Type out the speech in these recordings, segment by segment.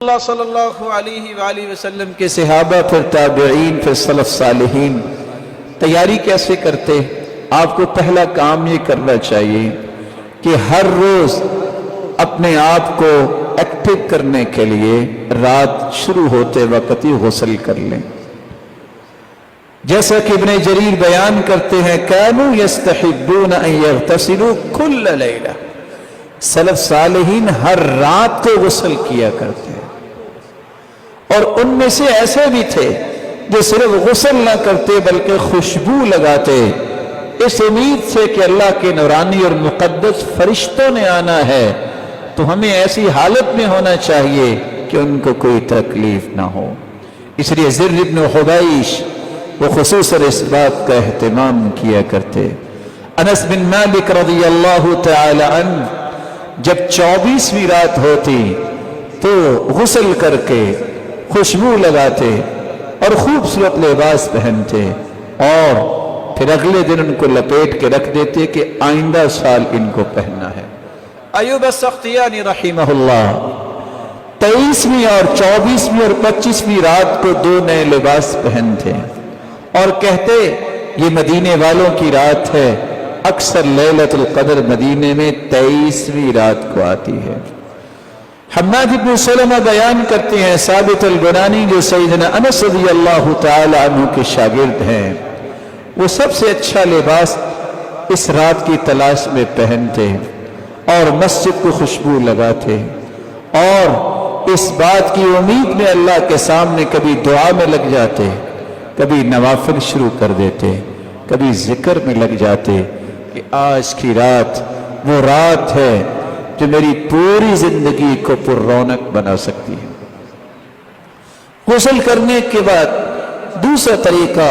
اللہ صلی اللہ علیہ وآلہ وسلم کے صحابہ، پھر تابعین، پھر سلف صالحین تیاری کیسے کرتے؟ آپ کو پہلا کام یہ کرنا چاہیے کہ ہر روز اپنے آپ کو ایکٹیو کرنے کے لیے رات شروع ہوتے وقت ہی غسل کر لیں۔ جیسا کہ ابن جریر بیان کرتے ہیں کانوا یستحبون ان یغتسلوا کل لیلہ، سلف صالحین ہر رات کو غسل کیا کرتے ہیں، اور ان میں سے ایسے بھی تھے جو صرف غسل نہ کرتے بلکہ خوشبو لگاتے، اس امید سے کہ اللہ کے نورانی اور مقدس فرشتوں نے آنا ہے، تو ہمیں ایسی حالت میں ہونا چاہیے کہ ان کو کوئی تکلیف نہ ہو۔ اس لیے زر بن حبیش وہ خصوصاً اس بات کا اہتمام کیا کرتے۔ انس بن مالک رضی اللہ تعالی عنہ جب 24ویں رات ہوتی تو غسل کر کے خوشبو لگاتے اور خوبصورت لباس پہنتے، اور پھر اگلے دن ان کو لپیٹ کے رکھ دیتے کہ آئندہ سال ان کو پہننا ہے۔ ایوب السختیانی رحمہ اللہ 23ویں اور 24ویں اور 25ویں رات کو 2 نئے لباس پہنتے اور کہتے یہ مدینے والوں کی رات ہے، اکثر لیلۃ القدر مدینے میں 23ویں رات کو آتی ہے۔ حماد بن سلمہ بیان کرتے ہیں ثابت البنانی جو سیدنا انس رضی اللہ تعالی عنہ کے شاگرد ہیں، وہ سب سے اچھا لباس اس رات کی تلاش میں پہنتے اور مسجد کو خوشبو لگاتے، اور اس بات کی امید میں اللہ کے سامنے کبھی دعا میں لگ جاتے، کبھی نوافل شروع کر دیتے، کبھی ذکر میں لگ جاتے کہ آج کی رات وہ رات ہے جو میری پوری زندگی کو پر رونق بنا سکتی ہے۔ غسل کرنے کے بعد دوسرا طریقہ،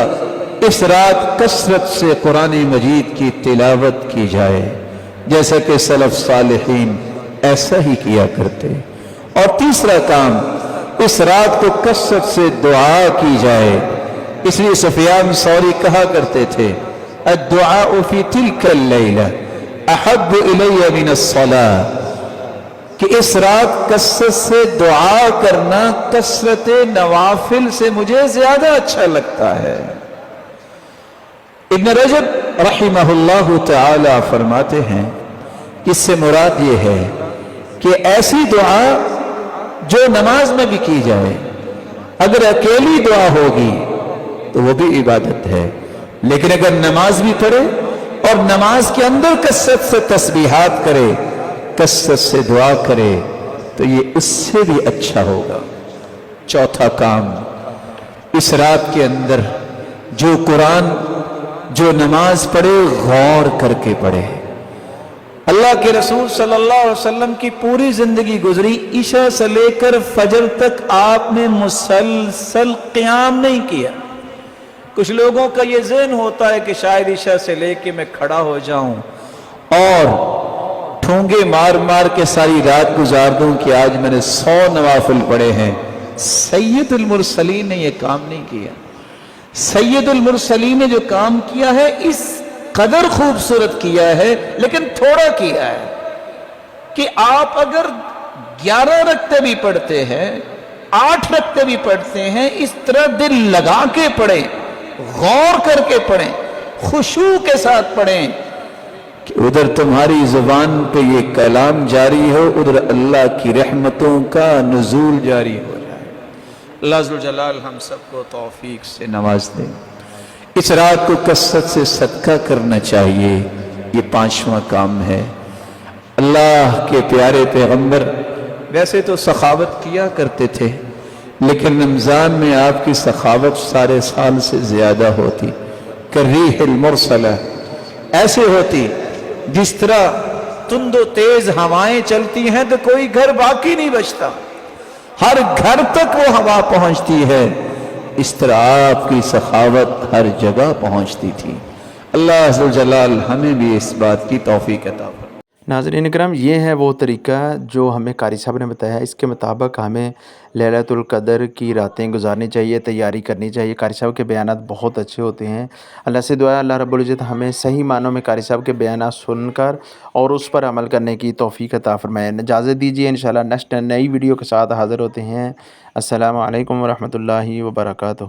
اس رات کثرت سے قرآن مجید کی تلاوت کی جائے، جیسا کہ سلف صالحین ایسا ہی کیا کرتے۔ اور تیسرا کام، اس رات کو کثرت سے دعا کی جائے، اس لیے سفیان ثوری کہا کرتے تھے الدعاء فی تلک اللیلہ احب الی من الصلاۃ، کہ اس رات کثرت سے دعا کرنا کثرت نوافل سے مجھے زیادہ اچھا لگتا ہے۔ ابن رجب رحمہ اللہ تعالی فرماتے ہیں اس سے مراد یہ ہے کہ ایسی دعا جو نماز میں بھی کی جائے، اگر اکیلی دعا ہوگی تو وہ بھی عبادت ہے، لیکن اگر نماز بھی پڑھے اور نماز کے اندر کثرت سے تسبیحات کرے، کثرت سے دعا کرے، تو یہ اس سے بھی اچھا ہوگا۔ چوتھا کام، اس رات کے اندر جو قرآن، جو نماز پڑھے غور کر کے پڑھے۔ اللہ کے رسول صلی اللہ علیہ وسلم کی پوری زندگی گزری، عشاء سے لے کر فجر تک آپ نے مسلسل قیام نہیں کیا۔ کچھ لوگوں کا یہ ذہن ہوتا ہے کہ شاید عشاء سے لے کے میں کھڑا ہو جاؤں اور ٹھونگے مار مار کے ساری رات گزار دوں کہ آج میں نے 100 نوافل پڑھے ہیں۔ سید المرسلین نے یہ کام نہیں کیا۔ سید المرسلین نے جو کام کیا ہے اس قدر خوبصورت کیا ہے، لیکن تھوڑا کیا ہے کہ آپ اگر 11 رکعتیں بھی پڑھتے ہیں، 8 رکعتیں بھی پڑھتے ہیں، اس طرح دل لگا کے پڑھیں، غور کر کے پڑھیں، خشوع کے ساتھ پڑھیں کہ ادھر تمہاری زبان پہ یہ کلام جاری ہو، ادھر اللہ کی رحمتوں کا نزول جاری ہو جائے۔ اللہ ذوالجلال ہم سب کو توفیق سے نواز دے۔ اس رات کو کثرت سے صدقہ کرنا چاہیے، یہ 5واں کام ہے۔ اللہ کے پیارے پیغمبر ویسے تو سخاوت کیا کرتے تھے، لیکن رمضان میں آپ کی سخاوت سارے سال سے زیادہ ہوتی، کالریح المرسلہ، ایسے ہوتی جس طرح تند و تیز ہوائیں چلتی ہیں تو کوئی گھر باقی نہیں بچتا، ہر گھر تک وہ ہوا پہنچتی ہے، اس طرح آپ کی سخاوت ہر جگہ پہنچتی تھی۔ اللہ ذوالجلال ہمیں بھی اس بات کی توفیق عطا فرمائے۔ ناظرین اکرام، یہ ہے وہ طریقہ جو ہمیں قاری صاحب نے بتایا ہے۔ اس کے مطابق ہمیں لیلۃ القدر کی راتیں گزارنی چاہیے، تیاری کرنی چاہیے۔ قاری صاحب کے بیانات بہت اچھے ہوتے ہیں۔ اللہ سے دعا ہے اللہ رب العزت ہمیں صحیح معنوں میں قاری صاحب کے بیانات سن کر اور اس پر عمل کرنے کی توفیق عطا فرمائے۔ اجازت دیجیے، انشاءاللہ نیکسٹ نئی ویڈیو کے ساتھ حاضر ہوتے ہیں۔ السلام علیکم ورحمۃ اللہ وبرکاتہ۔